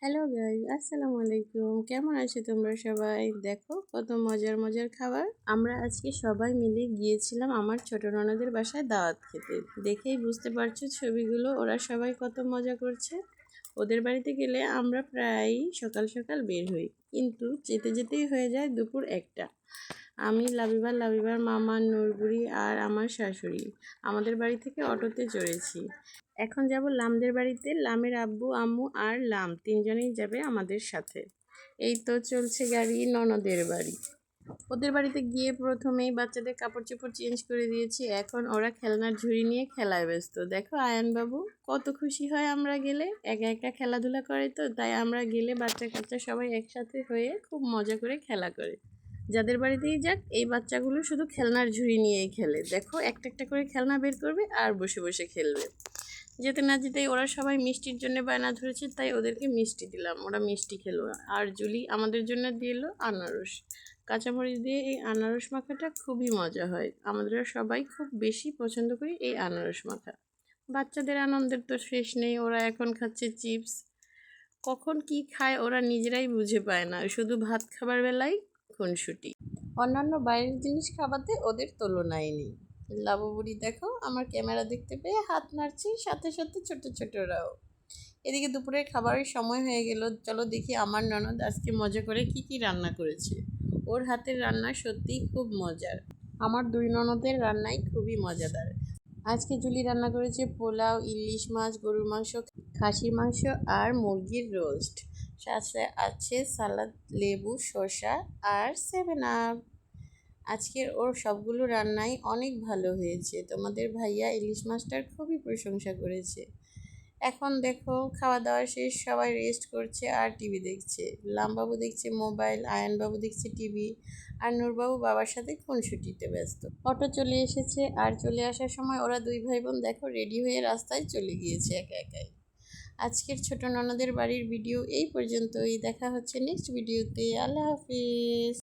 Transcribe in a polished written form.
Hello guys, আসসালামু আলাইকুম। কেমন আছো তোমরা সবাই? দেখো কত মজার মজার খাবার। আমরা আজকে সবাই মিলে গিয়েছিলাম আমার ছোট ননদের বাসায় দাওয়াত খেতে। দেখেই বুঝতে পারছো ছবিগুলো, ওরা সবাই কত মজা করছে। ওদের বাড়িতে গেলে আমরা প্রায় সকাল সকাল বের হই, কিন্তু যেতে যেতেই হয়ে যায় দুপুর 1টা। আমি লাবিবার মামা, নূরবুড়ি আর আমার শাশুড়ি আমাদের বাড়ি থেকে অটোতে চড়েছি। এখন যাব লামদের বাড়িতে। লামের আব্বু আম্মু আর লাম তিনজনেই যাবে আমাদের সাথে। এই তো চলছে গাড়ি ননদের বাড়ি। ওদের বাড়িতে গিয়ে প্রথমেই বাচ্চাদের কাপড় চোপড় চেঞ্জ করে দিয়েছি। এখন ওরা খেলনার ঝুড়ি নিয়ে খেলায় ব্যস্ত। দেখো আয়ান বাবু কত খুশি হয় আমরা গেলে। একা একা খেলাধুলা করে, তো তাই আমরা গেলে বাচ্চা কাচ্চা সবাই একসাথে হয়ে খুব মজা করে খেলা করে। যাদের বাড়িতেই যাক, এই বাচ্চাগুলো শুধু খেলনার ঝুড়ি নিয়েই খেলে। দেখো একটা একটা করে খেলনা বের করবে আর বসে বসে খেলবে। যেতে না যেতেই ওরা সবাই মিষ্টির জন্য বায়না ধরেছে, তাই ওদেরকে মিষ্টি দিলাম। ওরা মিষ্টি খেলো। আর জুলি আমাদের জন্য দিয়ে এলো আনারস। কাঁচামরিচ দিয়ে এই আনারস মাখাটা খুবই মজা হয়। আমরা সবাই খুব বেশি পছন্দ করি এই আনারস মাখা। বাচ্চাদের আনন্দের তো শেষ নেই। ওরা এখন খাচ্ছে চিপস। কখন কি খায় ওরা নিজেরাই বুঝে পায় না, শুধু ভাত খাবার বেলায় খুনসুটি। অন্যান্য বাইরের জিনিস খাওয়াতে ওদের তুলনাই নেই। লাবু বুড়ি দেখো আমার ক্যামেরা দেখতে পেয়ে হাত নাড়ছে, সাথে সাথে ছোট ছোটরাও। এদিকে দুপুরের খাবারের সময় হয়ে গেল। চলো দেখি আমার ননদ আজকে মজা করে কি কি রান্না করেছে। ওর হাতের রান্না সত্যিই খুব মজার। আমার দুই ননদের রান্নাই খুবই মজাদার। আজকে জুলি রান্না করেছে পোলাও, ইলিশ মাছ, গরুর মাংস, খাসির মাংস আর মুরগির রোস্ট। সাথে আছে সালাদ, লেবু, শসা আর 7 আপ। আজকের ওর সবগুলো রান্নাই অনেক ভালো হয়েছে। তোমাদের ভাইয়া ইলিশ মাছটার খুবই প্রশংসা করেছে। এখন দেখো খাওয়া দাওয়া শেষ, সবাই রেস্ট করছে আর টিভি দেখছে। লামবাবু দেখছে মোবাইল, আয়ানবাবু দেখছে টিভি, আর নূরবাবু বাবার সাথে খুনসুটিতে ব্যস্ত। অটো চলে এসেছে, আর চলে আসার সময় ওরা দুই ভাই বোন দেখো রেডি হয়ে রাস্তায় চলে গিয়েছে একা একাই। আজকের ছোট ননদের বাড়ির ভিডিও এই পর্যন্তই। দেখা হচ্ছে নেক্সট ভিডিওতে। আল্লাহ হাফিজ।